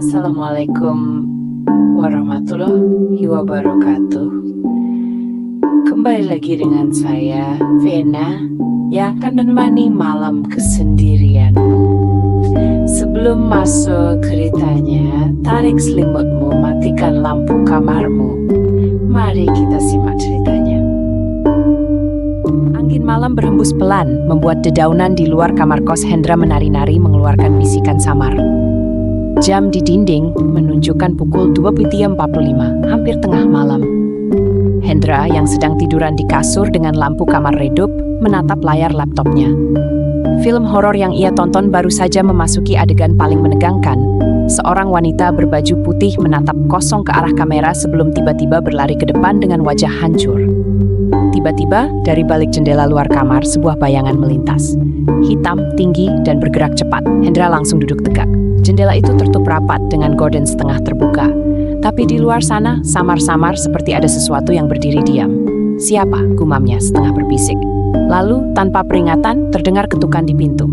Assalamualaikum warahmatullahi wabarakatuh. Kembali lagi dengan saya, Vena, yang akan menemani malam kesendirian. Sebelum masuk ceritanya, tarik selimutmu, matikan lampu kamarmu. Mari kita simak ceritanya. Angin malam berhembus pelan, membuat dedaunan di luar kamar kos Hendra menari-nari mengeluarkan bisikan samar. Jam di dinding menunjukkan pukul 23.45, hampir tengah malam. Hendra yang sedang tiduran di kasur dengan lampu kamar redup menatap layar laptopnya. Film horor yang ia tonton baru saja memasuki adegan paling menegangkan. Seorang wanita berbaju putih menatap kosong ke arah kamera sebelum tiba-tiba berlari ke depan dengan wajah hancur. Tiba-tiba, dari balik jendela luar kamar, sebuah bayangan melintas. Hitam, tinggi, dan bergerak cepat. Hendra langsung duduk tegak. Jendela itu tertutup rapat dengan gorden setengah terbuka. Tapi di luar sana, samar-samar seperti ada sesuatu yang berdiri diam. Siapa? Gumamnya setengah berbisik. Lalu, tanpa peringatan, terdengar ketukan di pintu.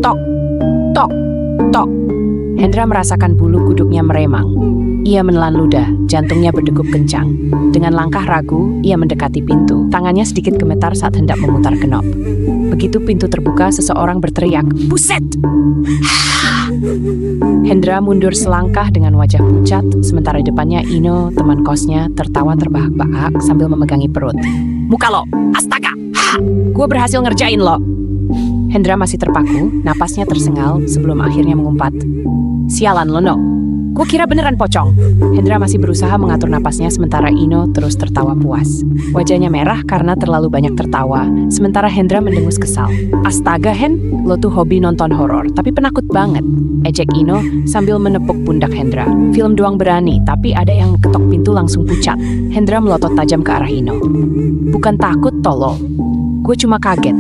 Tok! Tok! Tok! Hendra merasakan bulu kuduknya meremang. Ia menelan ludah, jantungnya berdegup kencang. Dengan langkah ragu, ia mendekati pintu. Tangannya sedikit gemetar saat hendak memutar knop. Begitu pintu terbuka, seseorang berteriak, "Buset!" Hendra mundur selangkah dengan wajah pucat, sementara di depannya Ino, teman kosnya, tertawa terbahak-bahak sambil memegangi perut. "Muka lo! Astaga! Gue berhasil ngerjain lo!" Hendra masih terpaku, napasnya tersengal sebelum akhirnya mengumpat. "Sialan lo, no! Gue kira beneran pocong." Hendra masih berusaha mengatur napasnya sementara Ino terus tertawa puas. Wajahnya merah karena terlalu banyak tertawa, sementara Hendra mendengus kesal. "Astaga, Hen, lo tuh hobi nonton horor, tapi penakut banget," ejek Ino sambil menepuk pundak Hendra. "Film doang berani, tapi ada yang ketok pintu langsung pucat." Hendra melotot tajam ke arah Ino. "Bukan takut, tolol. Gue cuma kaget.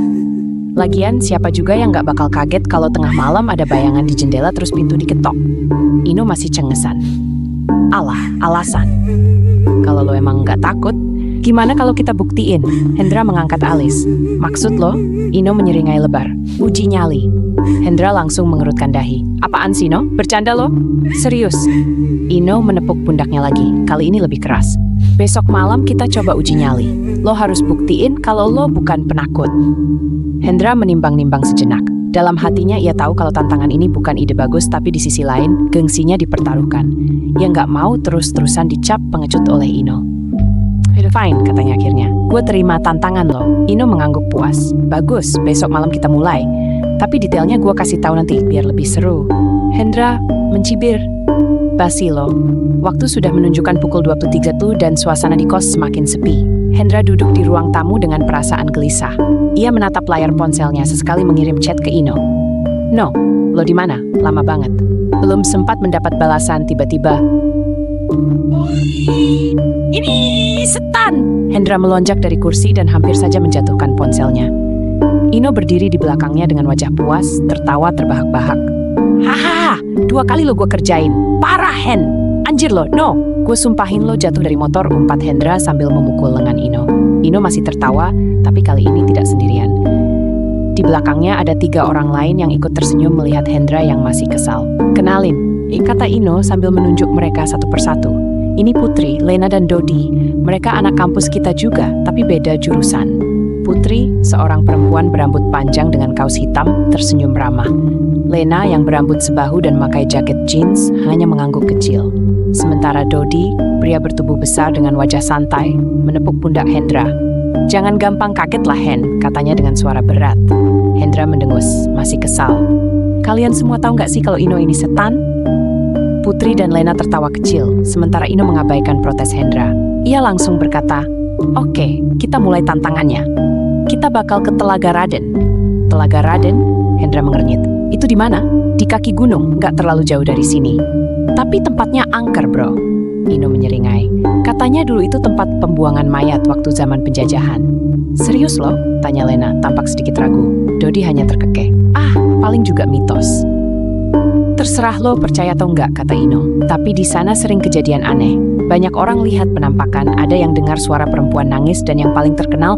Lagian, siapa juga yang gak bakal kaget kalau tengah malam ada bayangan di jendela terus pintu diketok." Ino masih cengesan. "Alah, alasan. Kalau lo emang gak takut, gimana kalau kita buktiin?" Hendra mengangkat alis. "Maksud lo?" Ino menyeringai lebar. "Uji nyali." Hendra langsung mengerutkan dahi. "Apaan sih, No? Bercanda lo?" "Serius." Ino menepuk pundaknya lagi, kali ini lebih keras. "Besok malam kita coba uji nyali. Lo harus buktiin kalau lo bukan penakut." Hendra menimbang-nimbang sejenak. Dalam hatinya ia tahu kalau tantangan ini bukan ide bagus, tapi di sisi lain, gengsinya dipertaruhkan. Ia nggak mau terus-terusan dicap pengecut oleh Ino. "Fine," katanya akhirnya. "Gue terima tantangan lo." Ino mengangguk puas. "Bagus, besok malam kita mulai. Tapi detailnya gue kasih tahu nanti, biar lebih seru." Hendra mencibir. "Basi lo. Waktu sudah menunjukkan pukul 23 dan suasana di kos semakin sepi." Hendra duduk di ruang tamu dengan perasaan gelisah. Ia menatap layar ponselnya sesekali mengirim chat ke Ino. "No, lo di mana? Lama banget." Belum sempat mendapat balasan, tiba-tiba, "Ini setan!" Hendra melonjak dari kursi dan hampir saja menjatuhkan ponselnya. Ino berdiri di belakangnya dengan wajah puas, tertawa terbahak-bahak. "Hahaha, 2 kali lo gue kerjain. Parah, Hen! Anjir lo, no! Gue sumpahin lo jatuh dari motor," umpat Hendra sambil memukul lengan Ino. Ino masih tertawa, tapi kali ini tidak sendirian. Di belakangnya ada 3 orang lain yang ikut tersenyum melihat Hendra yang masih kesal. "Kenalin," kata Ino sambil menunjuk mereka satu persatu. "Ini Putri, Lena dan Dodi. Mereka anak kampus kita juga, tapi beda jurusan." Putri, seorang perempuan berambut panjang dengan kaos hitam, tersenyum ramah. Lena yang berambut sebahu dan memakai jaket jeans hanya mengangguk kecil. Sementara Dodi, pria bertubuh besar dengan wajah santai, menepuk pundak Hendra. "Jangan gampang kaget lah, Hen," katanya dengan suara berat. Hendra mendengus, masih kesal. "Kalian semua tahu nggak sih kalau Ino ini setan?" Putri dan Lena tertawa kecil, sementara Ino mengabaikan protes Hendra. Ia langsung berkata, "Oke, kita mulai tantangannya. Kita bakal ke Telaga Raden." "Telaga Raden?" Hendra mengernyit. "Itu di mana?" "Di kaki gunung, nggak terlalu jauh dari sini. Tapi tempatnya angker, bro." Ino menyeringai. "Katanya dulu itu tempat pembuangan mayat waktu zaman penjajahan." "Serius loh?" tanya Lena, tampak sedikit ragu. Dodi hanya terkekeh. "Ah, paling juga mitos." "Terserah lo percaya atau enggak," kata Ino. "Tapi di sana sering kejadian aneh. Banyak orang lihat penampakan, ada yang dengar suara perempuan nangis, dan yang paling terkenal,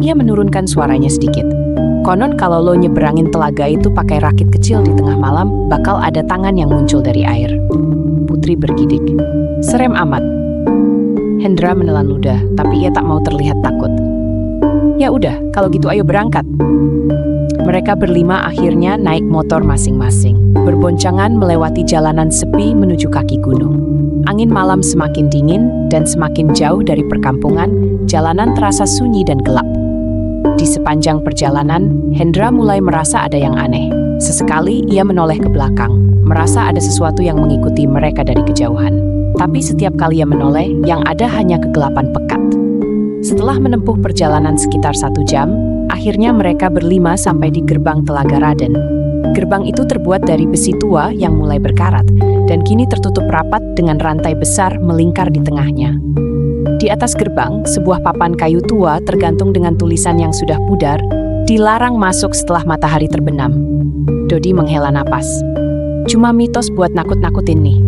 ia menurunkan suaranya sedikit. Konon kalau lo nyeberangin telaga itu pakai rakit kecil di tengah malam, bakal ada tangan yang muncul dari air. Putri bergidik. Serem amat. Hendra menelan ludah, tapi ia tak mau terlihat takut. Ya udah, kalau gitu ayo berangkat. Mereka berlima akhirnya naik motor masing-masing, berboncangan melewati jalanan sepi menuju kaki gunung. Angin malam semakin dingin dan semakin jauh dari perkampungan, jalanan terasa sunyi dan gelap. Di sepanjang perjalanan, Hendra mulai merasa ada yang aneh. Sesekali ia menoleh ke belakang, merasa ada sesuatu yang mengikuti mereka dari kejauhan. Tapi setiap kali ia menoleh, yang ada hanya kegelapan pekat. Setelah menempuh perjalanan sekitar 1 jam, akhirnya mereka berlima sampai di gerbang Telaga Raden. Gerbang itu terbuat dari besi tua yang mulai berkarat, dan kini tertutup rapat dengan rantai besar melingkar di tengahnya. Di atas gerbang, sebuah papan kayu tua tergantung dengan tulisan yang sudah pudar, "Dilarang masuk setelah matahari terbenam." Dodi menghela napas. Cuma mitos buat nakut-nakutin nih.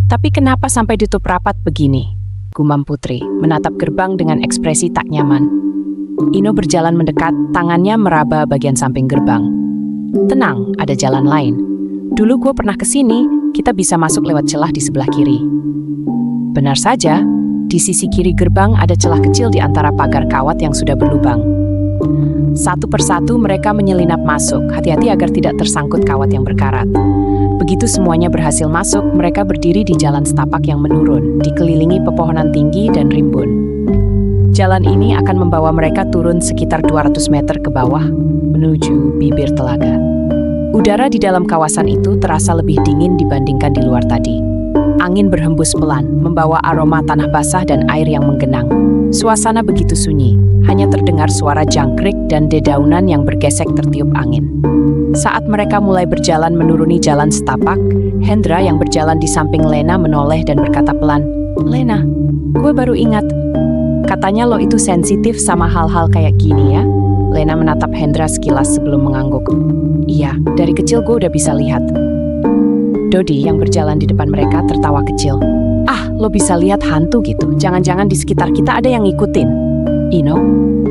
Tapi kenapa sampai ditutup rapat begini? Gumam Putri, menatap gerbang dengan ekspresi tak nyaman. Ino berjalan mendekat, tangannya meraba bagian samping gerbang. Tenang, ada jalan lain. Dulu gue pernah kesini, kita bisa masuk lewat celah di sebelah kiri. Benar saja, di sisi kiri gerbang ada celah kecil di antara pagar kawat yang sudah berlubang. Satu persatu mereka menyelinap masuk, hati-hati agar tidak tersangkut kawat yang berkarat. Begitu semuanya berhasil masuk, mereka berdiri di jalan setapak yang menurun, dikelilingi pepohonan tinggi dan rimbun. Jalan ini akan membawa mereka turun sekitar 200 meter ke bawah, menuju bibir telaga. Udara di dalam kawasan itu terasa lebih dingin dibandingkan di luar tadi. Angin berhembus pelan, membawa aroma tanah basah dan air yang menggenang. Suasana begitu sunyi, hanya terdengar suara jangkrik dan dedaunan yang bergesek tertiup angin. Saat mereka mulai berjalan menuruni jalan setapak, Hendra yang berjalan di samping Lena menoleh dan berkata pelan, "Lena, gue baru ingat. Katanya lo itu sensitif sama hal-hal kayak gini ya?" Lena menatap Hendra sekilas sebelum mengangguk. "Iya, dari kecil gue udah bisa lihat." Dodi yang berjalan di depan mereka tertawa kecil. "Ah, lo bisa lihat hantu gitu? Jangan-jangan di sekitar kita ada yang ngikutin." "Ino,"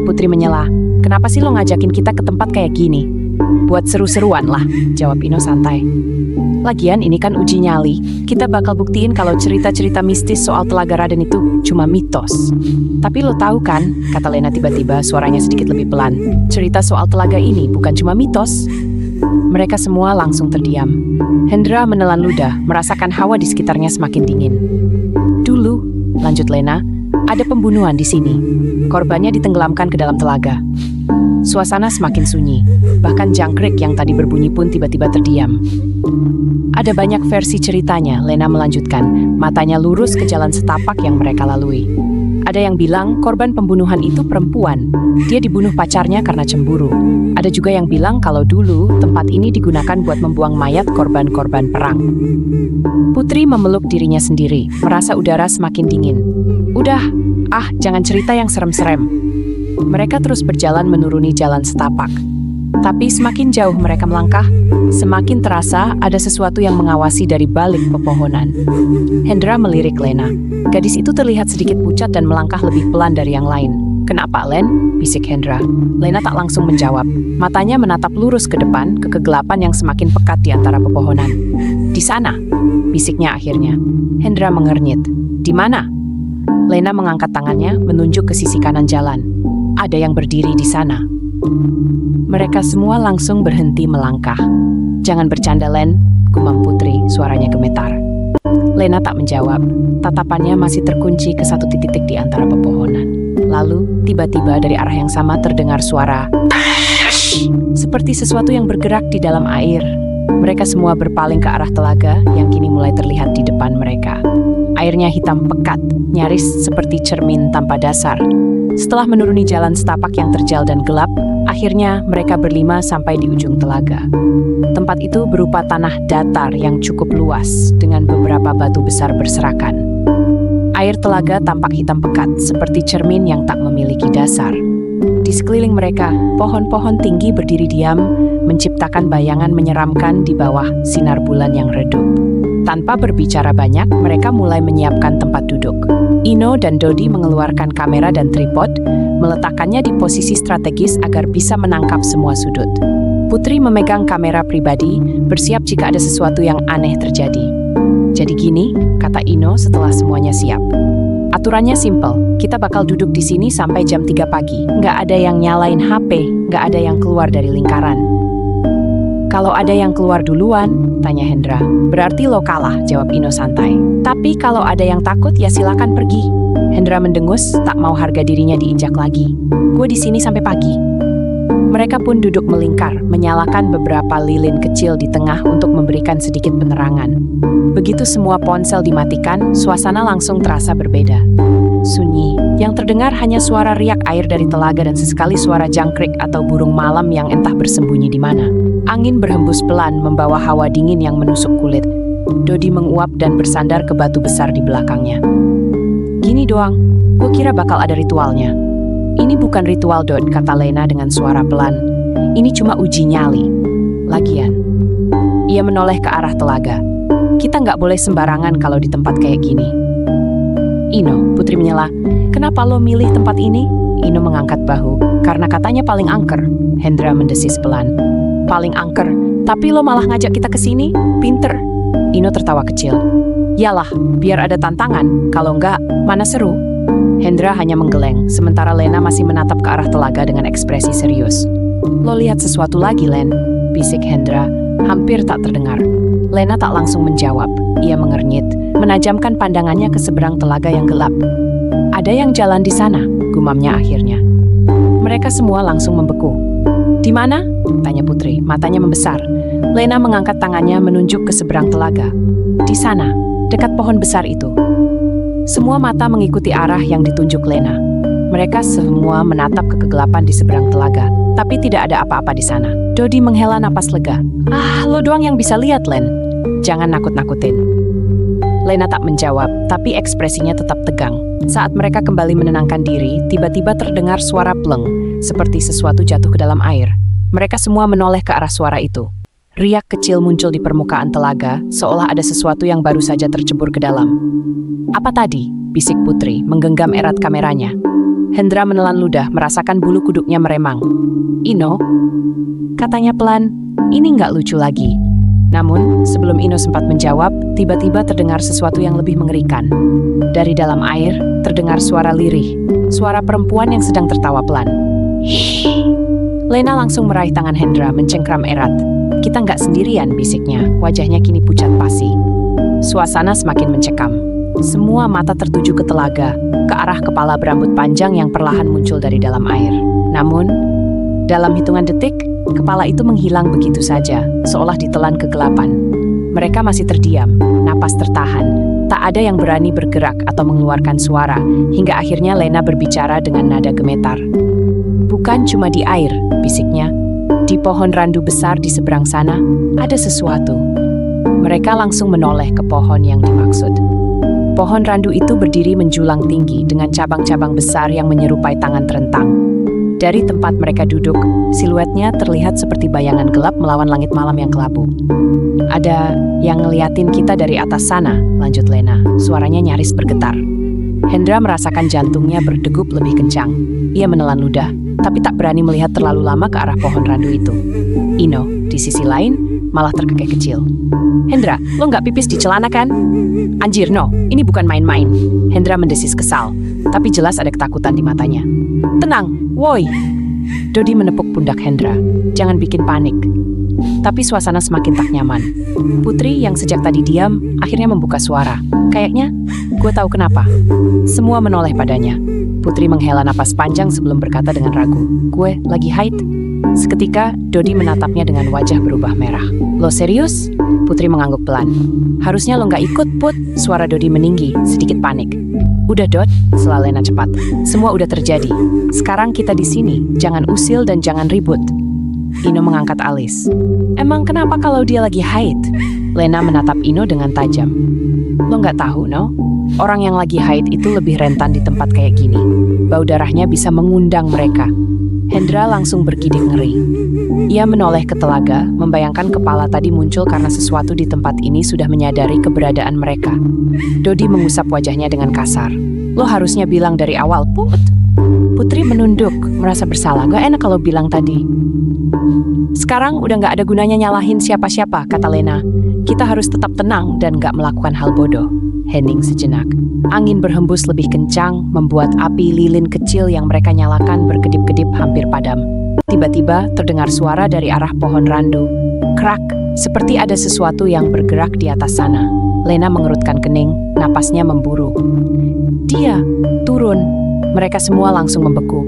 Putri menyela, "kenapa sih lo ngajakin kita ke tempat kayak gini?" "Buat seru-seruan lah," jawab Ino santai. "Lagian ini kan uji nyali, kita bakal buktiin kalau cerita-cerita mistis soal Telaga Raden itu cuma mitos." "Tapi lo tahu kan," kata Lena tiba-tiba, suaranya sedikit lebih pelan, "cerita soal telaga ini bukan cuma mitos." Mereka semua langsung terdiam. Hendra menelan ludah, merasakan hawa di sekitarnya semakin dingin. "Dulu," lanjut Lena, "ada pembunuhan di sini. Korbannya ditenggelamkan ke dalam telaga." Suasana semakin sunyi, bahkan jangkrik yang tadi berbunyi pun tiba-tiba terdiam. "Ada banyak versi ceritanya," Lena melanjutkan, matanya lurus ke jalan setapak yang mereka lalui. "Ada yang bilang korban pembunuhan itu perempuan. Dia dibunuh pacarnya karena cemburu. Ada juga yang bilang kalau dulu tempat ini digunakan buat membuang mayat korban-korban perang." Putri memeluk dirinya sendiri, merasa udara semakin dingin. "Udah, jangan cerita yang serem-serem." Mereka terus berjalan menuruni jalan setapak. Tapi semakin jauh mereka melangkah, semakin terasa ada sesuatu yang mengawasi dari balik pepohonan. Hendra melirik Lena. Gadis itu terlihat sedikit pucat dan melangkah lebih pelan dari yang lain. "Kenapa, Len?" bisik Hendra. Lena tak langsung menjawab. Matanya menatap lurus ke depan, ke kegelapan yang semakin pekat di antara pepohonan. "Di sana," bisiknya akhirnya. Hendra mengernyit. "Di mana?" Lena mengangkat tangannya, menunjuk ke sisi kanan jalan. "Ada yang berdiri di sana." Mereka semua langsung berhenti melangkah. "Jangan bercanda, Len," gumam Putri, suaranya gemetar. Lena tak menjawab. Tatapannya masih terkunci ke satu titik di antara pepohonan. Lalu, tiba-tiba dari arah yang sama terdengar suara seperti sesuatu yang bergerak di dalam air. Mereka semua berpaling ke arah telaga yang kini mulai terlihat di depan mereka. Airnya hitam pekat, nyaris seperti cermin tanpa dasar. Setelah menuruni jalan setapak yang terjal dan gelap, akhirnya mereka berlima sampai di ujung telaga. Tempat itu berupa tanah datar yang cukup luas dengan beberapa batu besar berserakan. Air telaga tampak hitam pekat seperti cermin yang tak memiliki dasar. Di sekeliling mereka, pohon-pohon tinggi berdiri diam, menciptakan bayangan menyeramkan di bawah sinar bulan yang redup. Tanpa berbicara banyak, mereka mulai menyiapkan tempat duduk. Ino dan Dodi mengeluarkan kamera dan tripod, meletakkannya di posisi strategis agar bisa menangkap semua sudut. Putri memegang kamera pribadi, bersiap jika ada sesuatu yang aneh terjadi. Jadi gini, kata Ino setelah semuanya siap. Aturannya simpel, kita bakal duduk di sini sampai jam 3 pagi. Nggak ada yang nyalain HP, nggak ada yang keluar dari lingkaran. Kalau ada yang keluar duluan, tanya Hendra. Berarti lo kalah, jawab Ino santai. Tapi kalau ada yang takut, ya silakan pergi. Hendra mendengus, tak mau harga dirinya diinjak lagi. Gue di sini sampai pagi. Mereka pun duduk melingkar, menyalakan beberapa lilin kecil di tengah untuk memberikan sedikit penerangan. Begitu semua ponsel dimatikan, suasana langsung terasa berbeda. Sunyi, yang terdengar hanya suara riak air dari telaga dan sesekali suara jangkrik atau burung malam yang entah bersembunyi di mana. Angin berhembus pelan membawa hawa dingin yang menusuk kulit. Dodi menguap dan bersandar ke batu besar di belakangnya. Gini doang, gue kira bakal ada ritualnya. Ini bukan ritual, Dod, kata Lena dengan suara pelan. Ini cuma uji nyali. Lagian, ia menoleh ke arah telaga. Kita nggak boleh sembarangan kalau di tempat kayak gini. Ino, Putri menyela. Kenapa lo milih tempat ini? Ino mengangkat bahu. Karena katanya paling angker. Hendra mendesis pelan. Paling angker, tapi lo malah ngajak kita ke sini? Pinter. Ino tertawa kecil. Yalah, biar ada tantangan. Kalau nggak, mana seru? Hendra hanya menggeleng, sementara Lena masih menatap ke arah telaga dengan ekspresi serius. Lo lihat sesuatu lagi, Len? Bisik Hendra, hampir tak terdengar. Lena tak langsung menjawab. Ia mengernyit, menajamkan pandangannya ke seberang telaga yang gelap. Ada yang jalan di sana, gumamnya akhirnya. Mereka semua langsung membeku. Di mana? Tanya Putri, matanya membesar. Lena mengangkat tangannya menunjuk ke seberang telaga. Di sana, dekat pohon besar itu. Semua mata mengikuti arah yang ditunjuk Lena. Mereka semua menatap ke kegelapan di seberang telaga, tapi tidak ada apa-apa di sana. Dodi menghela napas lega. Lo doang yang bisa lihat, Len. Jangan nakut-nakutin. Lena tak menjawab, tapi ekspresinya tetap tegang. Saat mereka kembali menenangkan diri, tiba-tiba terdengar suara pleng, seperti sesuatu jatuh ke dalam air. Mereka semua menoleh ke arah suara itu. Riak kecil muncul di permukaan telaga, seolah ada sesuatu yang baru saja tercebur ke dalam. Apa tadi? Bisik Putri, menggenggam erat kameranya. Hendra menelan ludah, merasakan bulu kuduknya meremang. Ino? Katanya pelan, ini nggak lucu lagi. Namun, sebelum Ino sempat menjawab, tiba-tiba terdengar sesuatu yang lebih mengerikan. Dari dalam air, terdengar suara lirih. Suara perempuan yang sedang tertawa pelan. Lena langsung meraih tangan Hendra, mencengkram erat. Kita nggak sendirian, bisiknya. Wajahnya kini pucat pasi. Suasana semakin mencekam. Semua mata tertuju ke telaga, ke arah kepala berambut panjang yang perlahan muncul dari dalam air. Namun, dalam hitungan detik, kepala itu menghilang begitu saja, seolah ditelan kegelapan. Mereka masih terdiam, napas tertahan. Tak ada yang berani bergerak atau mengeluarkan suara, hingga akhirnya Lena berbicara dengan nada gemetar. Bukan cuma di air, bisiknya. Di pohon randu besar di seberang sana, ada sesuatu. Mereka langsung menoleh ke pohon yang dimaksud. Pohon randu itu berdiri menjulang tinggi dengan cabang-cabang besar yang menyerupai tangan terentang. Dari tempat mereka duduk, siluetnya terlihat seperti bayangan gelap melawan langit malam yang kelabu. Ada yang ngeliatin kita dari atas sana, lanjut Lena. Suaranya nyaris bergetar. Hendra merasakan jantungnya berdegup lebih kencang. Ia menelan ludah, tapi tak berani melihat terlalu lama ke arah pohon randu itu. Ino, di sisi lain, malah terkekeh kecil. Hendra, lo nggak pipis di celana kan? Anjir, no, ini bukan main-main. Hendra mendesis kesal, tapi jelas ada ketakutan di matanya. Tenang, woi. Dodi menepuk pundak Hendra. Jangan bikin panik. Tapi suasana semakin tak nyaman. Putri yang sejak tadi diam, akhirnya membuka suara. Kayaknya, gue tahu kenapa. Semua menoleh padanya. Putri menghela napas panjang sebelum berkata dengan ragu. Gue lagi haid. Seketika, Dodi menatapnya dengan wajah berubah merah. Lo serius? Putri mengangguk pelan. Harusnya lo nggak ikut, Put. Suara Dodi meninggi, sedikit panik. Udah, Dot, sela Lena cepat. Semua udah terjadi. Sekarang kita di sini, jangan usil dan jangan ribut. Ino mengangkat alis. Emang kenapa kalau dia lagi haid? Lena menatap Ino dengan tajam. Lo nggak tahu, no? Orang yang lagi haid itu lebih rentan di tempat kayak gini. Bau darahnya bisa mengundang mereka. Hendra langsung bergidik ngeri. Ia menoleh ke telaga, membayangkan kepala tadi muncul karena sesuatu di tempat ini sudah menyadari keberadaan mereka. Dodi mengusap wajahnya dengan kasar. Lo harusnya bilang dari awal, Put. Putri menunduk, merasa bersalah. Gak enak kalau bilang tadi. Sekarang udah gak ada gunanya nyalahin siapa-siapa, kata Lena. Kita harus tetap tenang dan gak melakukan hal bodoh. Hening sejenak. Angin berhembus lebih kencang, membuat api lilin kecil yang mereka nyalakan berkedip-kedip hampir padam. Tiba-tiba terdengar suara dari arah pohon randu. Krak, seperti ada sesuatu yang bergerak di atas sana. Lena mengerutkan kening, napasnya memburu. Dia turun. Mereka semua langsung membeku.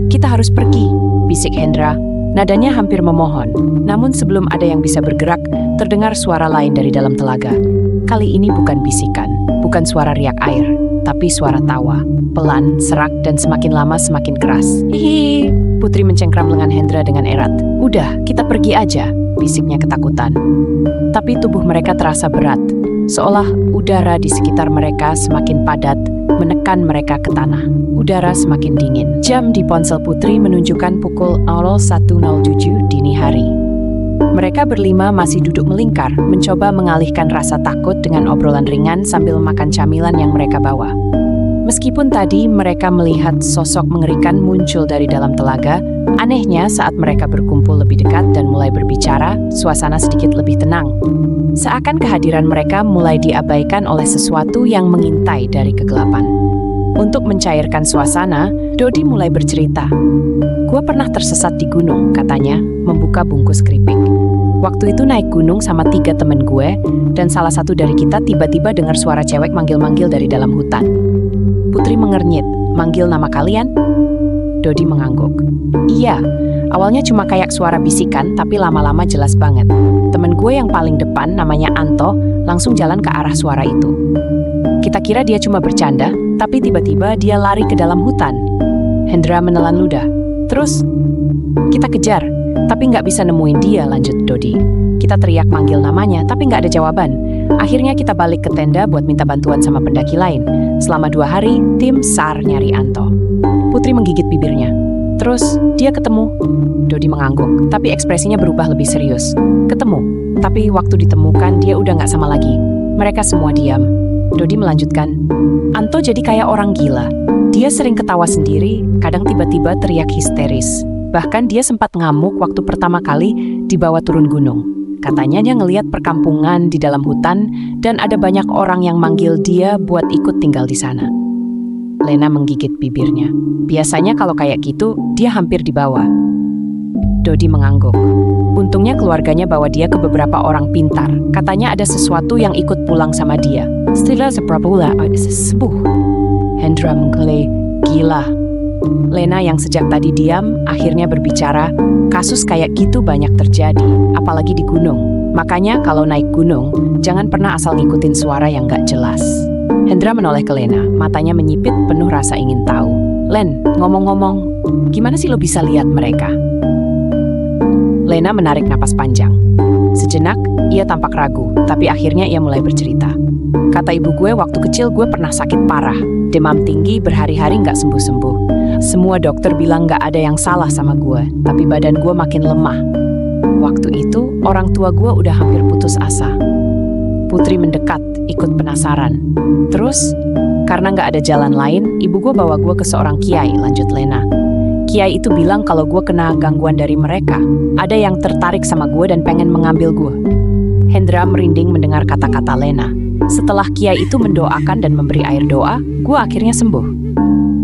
Kita harus pergi, bisik Hendra. Nadanya hampir memohon. Namun sebelum ada yang bisa bergerak, terdengar suara lain dari dalam telaga. Kali ini bukan bisikan, bukan suara riak air, tapi suara tawa. Pelan, serak, dan semakin lama semakin keras. Hihi. Putri mencengkram lengan Hendra dengan erat. Udah, kita pergi aja, bisiknya ketakutan. Tapi tubuh mereka terasa berat, seolah udara di sekitar mereka semakin padat, menekan mereka ke tanah. Udara semakin dingin. Jam di ponsel Putri menunjukkan pukul 01.07 dini hari. Mereka berlima masih duduk melingkar, mencoba mengalihkan rasa takut dengan obrolan ringan sambil makan camilan yang mereka bawa. Meskipun tadi mereka melihat sosok mengerikan muncul dari dalam telaga, anehnya saat mereka berkumpul lebih dekat dan mulai berbicara, suasana sedikit lebih tenang. Seakan kehadiran mereka mulai diabaikan oleh sesuatu yang mengintai dari kegelapan. Untuk mencairkan suasana, Dodi mulai bercerita. Gue pernah tersesat di gunung, katanya, membuka bungkus keripik. Waktu itu naik gunung sama 3 temen gue, dan salah satu dari kita tiba-tiba dengar suara cewek manggil-manggil dari dalam hutan. Putri mengernyit, manggil nama kalian? Dodi mengangguk. Iya, awalnya cuma kayak suara bisikan, tapi lama-lama jelas banget. Temen gue yang paling depan, namanya Anto, langsung jalan ke arah suara itu. Kita kira dia cuma bercanda, tapi tiba-tiba dia lari ke dalam hutan. Hendra menelan ludah. Terus, kita kejar, tapi nggak bisa nemuin dia, lanjut Dodi. Kita teriak manggil namanya, tapi nggak ada jawaban. Akhirnya kita balik ke tenda buat minta bantuan sama pendaki lain. Selama 2 hari, tim SAR nyari Anto. Putri menggigit bibirnya. Terus, dia ketemu. Dodi mengangguk, tapi ekspresinya berubah lebih serius. Ketemu, tapi waktu ditemukan dia udah nggak sama lagi. Mereka semua diam. Dodi melanjutkan, Anto jadi kayak orang gila. Dia sering ketawa sendiri, kadang tiba-tiba teriak histeris. Bahkan dia sempat ngamuk waktu pertama kali dibawa turun gunung. Katanya dia ngelihat perkampungan di dalam hutan dan ada banyak orang yang manggil dia buat ikut tinggal di sana. Lena menggigit bibirnya. Biasanya kalau kayak gitu, dia hampir dibawa. Dodi mengangguk. Untungnya keluarganya bawa dia ke beberapa orang pintar. Katanya ada sesuatu yang ikut pulang sama dia. Setelah seberapa sembuh. Hendra menggeleng, gila. Lena yang sejak tadi diam, akhirnya berbicara. Kasus kayak gitu banyak terjadi, apalagi di gunung. Makanya kalau naik gunung, jangan pernah asal ngikutin suara yang gak jelas. Hendra menoleh ke Lena, matanya menyipit penuh rasa ingin tahu. Len, ngomong-ngomong, gimana sih lo bisa lihat mereka? Lena menarik napas panjang. Sejenak, ia tampak ragu, tapi akhirnya ia mulai bercerita. Kata ibu gue, waktu kecil gue pernah sakit parah. Demam tinggi berhari-hari gak sembuh-sembuh. Semua dokter bilang gak ada yang salah sama gue, tapi badan gue makin lemah. Waktu itu, orang tua gue udah hampir putus asa. Putri mendekat, ikut penasaran. Terus, karena gak ada jalan lain, ibu gue bawa gue ke seorang kiai, lanjut Lena. Kiai itu bilang kalau gue kena gangguan dari mereka. Ada yang tertarik sama gue dan pengen mengambil gue. Hendra merinding mendengar kata-kata Lena. Setelah kiai itu mendoakan dan memberi air doa, gue akhirnya sembuh.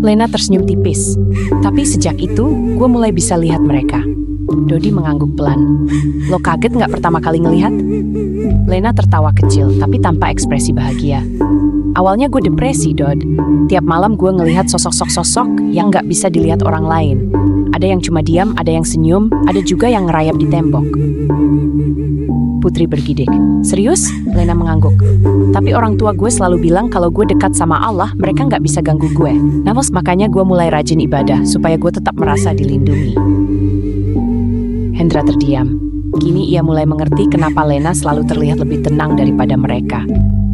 Lena tersenyum tipis. Tapi sejak itu, gue mulai bisa lihat mereka. Dodi mengangguk pelan. Lo kaget nggak pertama kali ngelihat? Lena tertawa kecil, tapi tanpa ekspresi bahagia. Awalnya gue depresi, Dod. Tiap malam gue ngelihat sosok-sosok yang nggak bisa dilihat orang lain. Ada yang cuma diam, ada yang senyum, ada juga yang ngerayap di tembok. Putri bergidik. Serius? Lena mengangguk. Tapi orang tua gue selalu bilang kalau gue dekat sama Allah, mereka nggak bisa ganggu gue. Nafas, makanya gue mulai rajin ibadah, supaya gue tetap merasa dilindungi. Hendra terdiam. Kini ia mulai mengerti kenapa Lena selalu terlihat lebih tenang daripada mereka.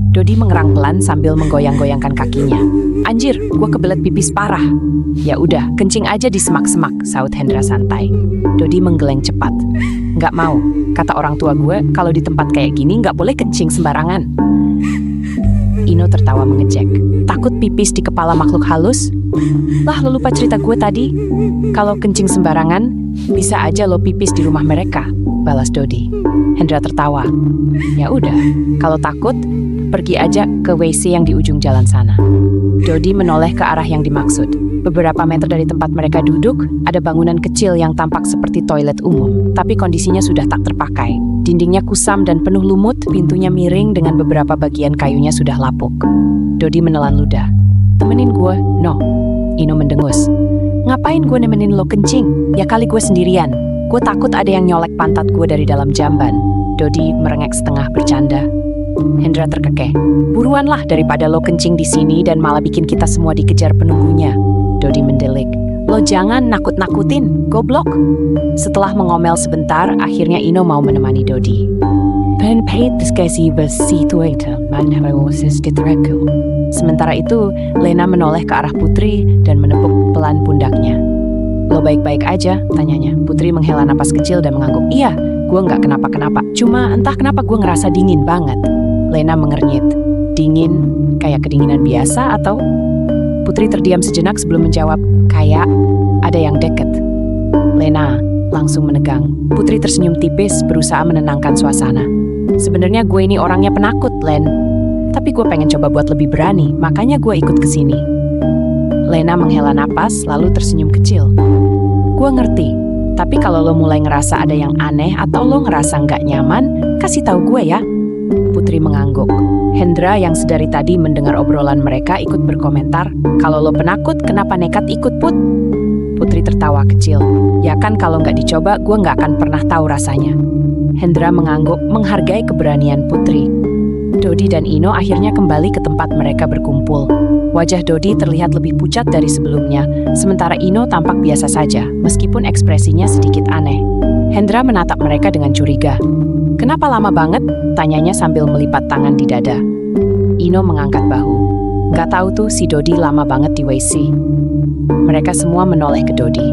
Dodi mengerang pelan sambil menggoyang-goyangkan kakinya. Anjir, gue kebelet pipis parah. Ya udah, kencing aja di semak-semak, saut Hendra santai. Dodi menggeleng cepat. Nggak mau, kata orang tua gue, kalau di tempat kayak gini nggak boleh kencing sembarangan. Ino tertawa mengejek. Takut pipis di kepala makhluk halus? Lah, lo lupa cerita gue tadi? Kalau kencing sembarangan, bisa aja lo pipis di rumah mereka, balas Dodi. Hendra tertawa. Ya udah, kalau takut, pergi aja ke WC yang di ujung jalan sana. Dodi menoleh ke arah yang dimaksud. Beberapa meter dari tempat mereka duduk, ada bangunan kecil yang tampak seperti toilet umum, tapi kondisinya sudah tak terpakai. Dindingnya kusam dan penuh lumut, pintunya miring dengan beberapa bagian kayunya sudah lapuk. Dodi menelan ludah. Temenin gue? No. Ino mendengus. Ngapain gue nemenin lo kencing? Ya kali gue sendirian. Gue takut ada yang nyolek pantat gue dari dalam jamban. Dodi merengek setengah bercanda. Hendra terkekeh. Buruanlah daripada lo kencing di sini dan malah bikin kita semua dikejar penunggunya. Dodi mendelik. Lo jangan nakut-nakutin, goblok. Setelah mengomel sebentar, akhirnya Ino mau menemani Dodi. Sementara itu, Lena menoleh ke arah Putri dan menepuk pelan pundaknya. Lo baik-baik aja? Tanyanya. Putri menghela napas kecil dan mengangguk. Iya, gue nggak kenapa-kenapa. Cuma entah kenapa gue ngerasa dingin banget. Lena mengernyit. Dingin? Kayak kedinginan biasa atau? Putri terdiam sejenak sebelum menjawab. Kayak ada yang deket. Lena langsung menegang. Putri tersenyum tipis berusaha menenangkan suasana. Sebenarnya gue ini orangnya penakut, Len. Tapi gue pengen coba buat lebih berani, makanya gue ikut ke sini. Lena menghela napas lalu tersenyum kecil. Gue ngerti, tapi kalau lo mulai ngerasa ada yang aneh atau lo ngerasa nggak nyaman, kasih tahu gue ya. Putri mengangguk. Hendra yang sedari tadi mendengar obrolan mereka ikut berkomentar, kalau lo penakut kenapa nekat ikut Put? Putri tertawa kecil. Ya kan kalau nggak dicoba gue nggak akan pernah tahu rasanya. Hendra mengangguk menghargai keberanian Putri. Dodi dan Ino akhirnya kembali ke tempat mereka berkumpul. Wajah Dodi terlihat lebih pucat dari sebelumnya, sementara Ino tampak biasa saja, meskipun ekspresinya sedikit aneh. Hendra menatap mereka dengan curiga. Kenapa lama banget? Tanyanya sambil melipat tangan di dada. Ino mengangkat bahu. Gak tahu tuh si Dodi lama banget di WC. Mereka semua menoleh ke Dodi.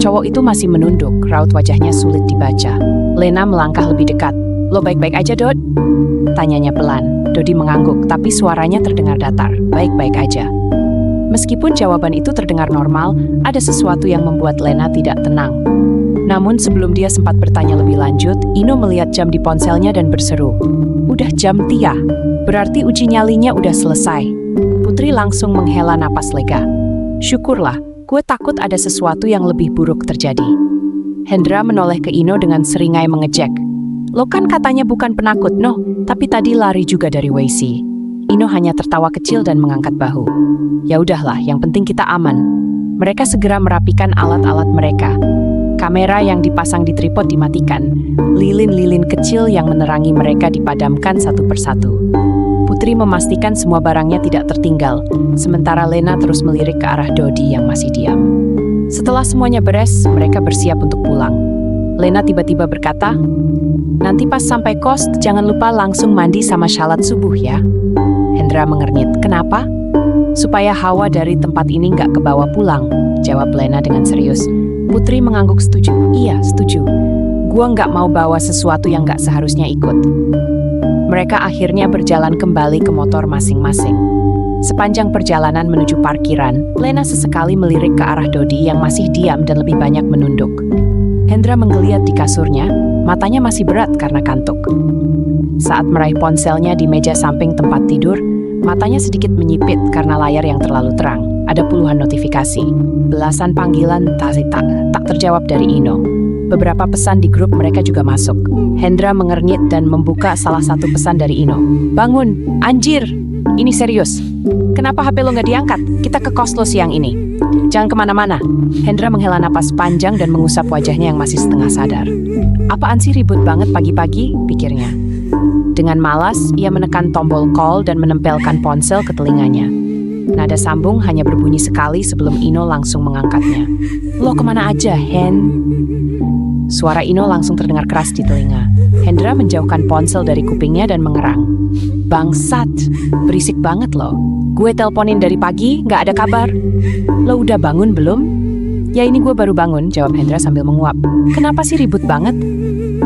Cowok itu masih menunduk, raut wajahnya sulit dibaca. Lena melangkah lebih dekat. Lo baik-baik aja, Dod? Tanyanya pelan. Dodi mengangguk, tapi suaranya terdengar datar. Baik-baik aja. Meskipun jawaban itu terdengar normal, ada sesuatu yang membuat Lena tidak tenang. Namun sebelum dia sempat bertanya lebih lanjut, Ino melihat jam di ponselnya dan berseru. Udah jam Tia, berarti uji nyalinya udah selesai. Putri langsung menghela napas lega. Syukurlah, gue takut ada sesuatu yang lebih buruk terjadi. Hendra menoleh ke Ino dengan seringai mengejek. Lo kan katanya bukan penakut, no, tapi tadi lari juga dari WC. Ino hanya tertawa kecil dan mengangkat bahu. Ya udahlah, yang penting kita aman. Mereka segera merapikan alat-alat mereka. Kamera yang dipasang di tripod dimatikan. Lilin-lilin kecil yang menerangi mereka dipadamkan satu persatu. Putri memastikan semua barangnya tidak tertinggal, sementara Lena terus melirik ke arah Dodi yang masih diam. Setelah semuanya beres, mereka bersiap untuk pulang. Lena tiba-tiba berkata, nanti pas sampai kos, jangan lupa langsung mandi sama syalat subuh ya. Hendra mengernyit, kenapa? Supaya hawa dari tempat ini nggak kebawa pulang, jawab Lena dengan serius. Putri mengangguk setuju. Iya, setuju. Gua nggak mau bawa sesuatu yang nggak seharusnya ikut. Mereka akhirnya berjalan kembali ke motor masing-masing. Sepanjang perjalanan menuju parkiran, Lena sesekali melirik ke arah Dodi yang masih diam dan lebih banyak menunduk. Hendra menggeliat di kasurnya, matanya masih berat karena kantuk. Saat meraih ponselnya di meja samping tempat tidur, matanya sedikit menyipit karena layar yang terlalu terang. Ada puluhan notifikasi. Belasan panggilan tak terjawab dari Ino. Beberapa pesan di grup mereka juga masuk. Hendra mengernyit dan membuka salah satu pesan dari Ino. Bangun, anjir! Ini serius. Kenapa HP lo nggak diangkat? Kita ke kos lo siang ini. Jangan kemana-mana. Hendra menghela napas panjang dan mengusap wajahnya yang masih setengah sadar. Apaan sih ribut banget pagi-pagi? Pikirnya. Dengan malas, ia menekan tombol call dan menempelkan ponsel ke telinganya. Nada sambung hanya berbunyi sekali sebelum Ino langsung mengangkatnya. Lo kemana aja, Hen? Suara Ino langsung terdengar keras di telinga. Hendra menjauhkan ponsel dari kupingnya dan mengerang. Bangsat, berisik banget lo. Gue teleponin dari pagi, gak ada kabar. Lo udah bangun belum? Ya ini gue baru bangun, jawab Hendra sambil menguap. Kenapa sih ribut banget?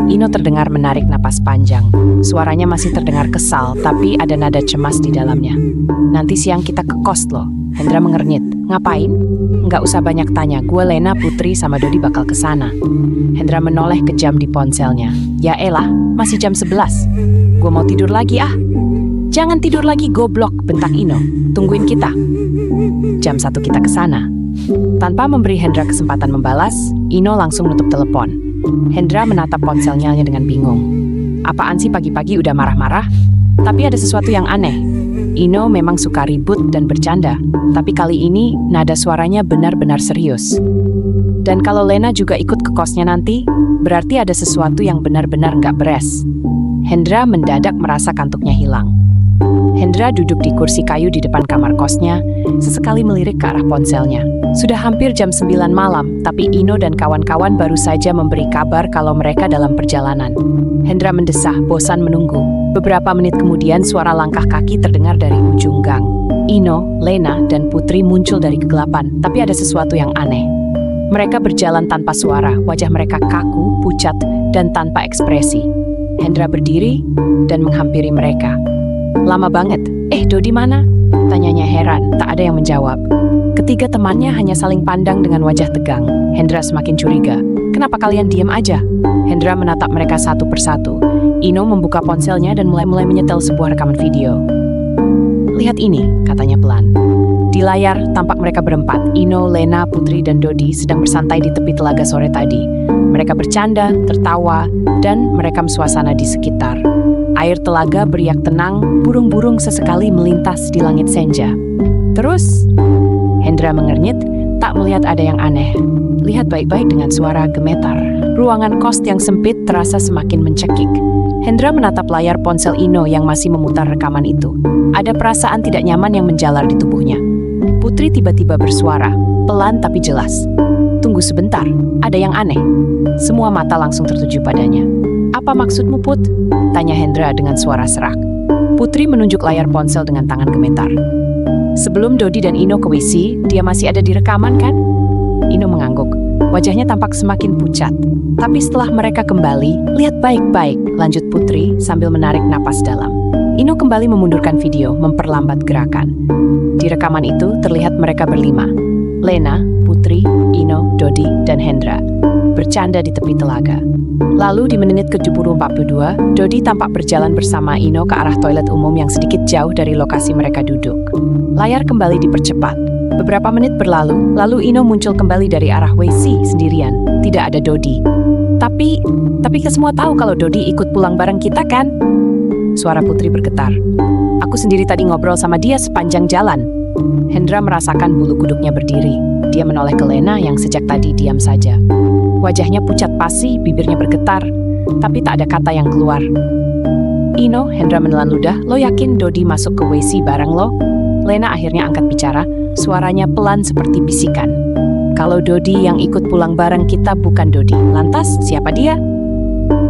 Ino terdengar menarik napas panjang. Suaranya masih terdengar kesal, tapi ada nada cemas di dalamnya. Nanti siang kita ke kos loh. Hendra mengernyit. Ngapain? Nggak usah banyak tanya, gue Lena, Putri, sama Dodi bakal kesana. Hendra menoleh ke jam di ponselnya. Ya elah, masih jam 11. Gue mau tidur lagi ah. Jangan tidur lagi goblok, bentak Ino. Tungguin kita. Jam 1 kita kesana. Tanpa memberi Hendra kesempatan membalas, Ino langsung nutup telepon. Hendra menatap ponselnya dengan bingung. Apaan sih pagi-pagi udah marah-marah? Tapi ada sesuatu yang aneh. Ino memang suka ribut dan bercanda, tapi kali ini nada suaranya benar-benar serius. Dan kalau Lena juga ikut ke kosnya nanti, berarti ada sesuatu yang benar-benar nggak beres. Hendra mendadak merasa kantuknya hilang. Hendra duduk di kursi kayu di depan kamar kosnya, sesekali melirik ke arah ponselnya. Sudah hampir jam 9 malam, tapi Ino dan kawan-kawan baru saja memberi kabar kalau mereka dalam perjalanan. Hendra mendesah, bosan menunggu. Beberapa menit kemudian suara langkah kaki terdengar dari ujung gang. Ino, Lena, dan Putri muncul dari kegelapan, tapi ada sesuatu yang aneh. Mereka berjalan tanpa suara, wajah mereka kaku, pucat, dan tanpa ekspresi. Hendra berdiri dan menghampiri mereka. Lama banget. Dodi mana? Tanyanya heran, tak ada yang menjawab. Ketiga temannya hanya saling pandang dengan wajah tegang. Hendra semakin curiga. Kenapa kalian diam aja? Hendra menatap mereka satu persatu. Ino membuka ponselnya dan mulai menyetel sebuah rekaman video. Lihat ini, katanya pelan. Di layar, tampak mereka berempat. Ino, Lena, Putri, dan Dodi sedang bersantai di tepi telaga sore tadi. Mereka bercanda, tertawa, dan merekam suasana di sekitar. Air telaga beriak tenang, burung-burung sesekali melintas di langit senja. Terus, Hendra mengernyit, tak melihat ada yang aneh. Lihat baik-baik dengan suara gemetar. Ruangan kos yang sempit terasa semakin mencekik. Hendra menatap layar ponsel Ino yang masih memutar rekaman itu. Ada perasaan tidak nyaman yang menjalar di tubuhnya. Putri tiba-tiba bersuara, pelan tapi jelas. Tunggu sebentar, ada yang aneh. Semua mata langsung tertuju padanya. Apa maksudmu, Put? Tanya Hendra dengan suara serak. Putri menunjuk layar ponsel dengan tangan gemetar. Sebelum Dodi dan Ino ke WC, dia masih ada di rekaman kan? Ino mengangguk. Wajahnya tampak semakin pucat. Tapi setelah mereka kembali, lihat baik-baik, lanjut Putri sambil menarik napas dalam. Ino kembali memundurkan video, memperlambat gerakan. Di rekaman itu terlihat mereka berlima. Lena, Putri, Ino, Dodi, dan Hendra bercanda di tepi telaga. Lalu di menit ke-42, Dodi tampak berjalan bersama Ino ke arah toilet umum yang sedikit jauh dari lokasi mereka duduk. Layar kembali dipercepat. Beberapa menit berlalu, lalu Ino muncul kembali dari arah WC sendirian. Tidak ada Dodi. Tapi kita semua tahu kalau Dodi ikut pulang bareng kita kan? Suara Putri bergetar. Aku sendiri tadi ngobrol sama dia sepanjang jalan. Hendra merasakan bulu kuduknya berdiri. Dia menoleh ke Lena yang sejak tadi diam saja. Wajahnya pucat pasi, bibirnya bergetar, tapi tak ada kata yang keluar. Ino, Hendra menelan ludah, lo yakin Dodi masuk ke WC bareng lo? Lena akhirnya angkat bicara, suaranya pelan seperti bisikan. Kalau Dodi yang ikut pulang bareng kita bukan Dodi, lantas siapa dia?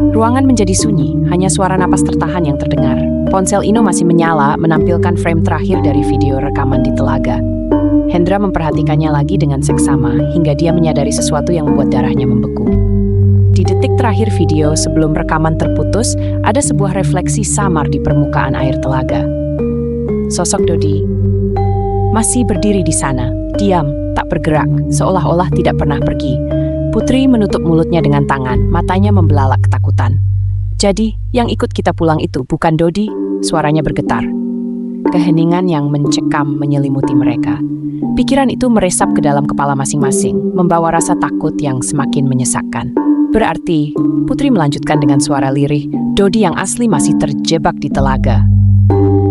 Ruangan menjadi sunyi, hanya suara napas tertahan yang terdengar. Ponsel Ino masih menyala, menampilkan frame terakhir dari video rekaman di telaga. Hendra memperhatikannya lagi dengan seksama, hingga dia menyadari sesuatu yang membuat darahnya membeku. Di detik terakhir video sebelum rekaman terputus, ada sebuah refleksi samar di permukaan air telaga. Sosok Dodi masih berdiri di sana, diam, tak bergerak, seolah-olah tidak pernah pergi. Putri menutup mulutnya dengan tangan, matanya membelalak ketakutan. Jadi, yang ikut kita pulang itu bukan Dodi? Suaranya bergetar. Keheningan yang mencekam menyelimuti mereka. Pikiran itu meresap ke dalam kepala masing-masing, membawa rasa takut yang semakin menyesakkan. Berarti, Putri melanjutkan dengan suara lirih, Dodi yang asli masih terjebak di telaga.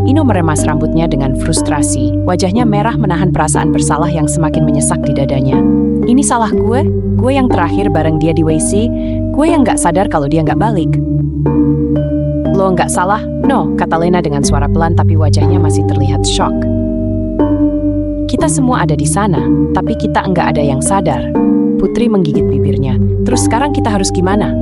Ino meremas rambutnya dengan frustrasi, wajahnya merah menahan perasaan bersalah yang semakin menyesak di dadanya. Ini salah gue yang terakhir bareng dia di WC, gue yang gak sadar kalau dia gak balik. Lo gak salah? No, kata Lena dengan suara pelan tapi wajahnya masih terlihat shock. Kita semua ada di sana, tapi kita enggak ada yang sadar. Putri menggigit bibirnya. Terus sekarang kita harus gimana?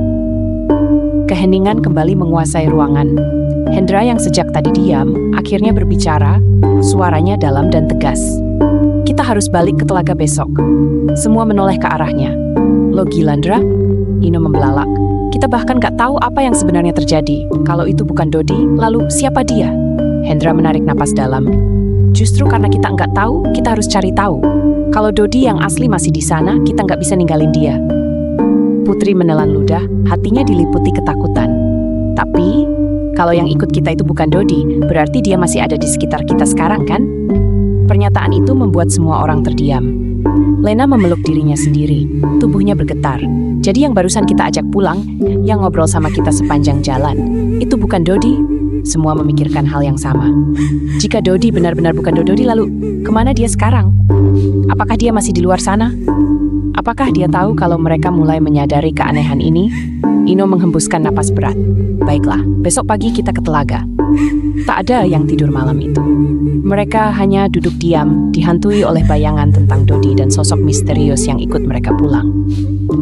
Keheningan kembali menguasai ruangan. Hendra yang sejak tadi diam, akhirnya berbicara, suaranya dalam dan tegas. Kita harus balik ke telaga besok. Semua menoleh ke arahnya. Lo gila, Hendra? Ino membelalak. Kita bahkan gak tahu apa yang sebenarnya terjadi. Kalau itu bukan Dodi, lalu siapa dia? Hendra menarik napas dalam. Justru karena kita nggak tahu, kita harus cari tahu. Kalau Dodi yang asli masih di sana, kita nggak bisa ninggalin dia. Putri menelan ludah, hatinya diliputi ketakutan. Tapi, kalau yang ikut kita itu bukan Dodi, berarti dia masih ada di sekitar kita sekarang, kan? Pernyataan itu membuat semua orang terdiam. Lena memeluk dirinya sendiri, tubuhnya bergetar. Jadi yang barusan kita ajak pulang, yang ngobrol sama kita sepanjang jalan, itu bukan Dodi? Semua memikirkan hal yang sama. Jika Dodi benar-benar bukan Dodi, lalu kemana dia sekarang? Apakah dia masih di luar sana? Apakah dia tahu kalau mereka mulai menyadari keanehan ini? Ino menghembuskan napas berat. Baiklah, besok pagi kita ke telaga. Tak ada yang tidur malam itu. Mereka hanya duduk diam, dihantui oleh bayangan tentang Dodi dan sosok misterius yang ikut mereka pulang.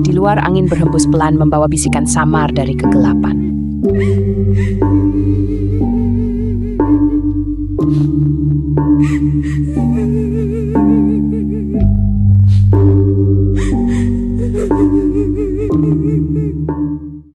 Di luar angin berhembus pelan membawa bisikan samar dari kegelapan.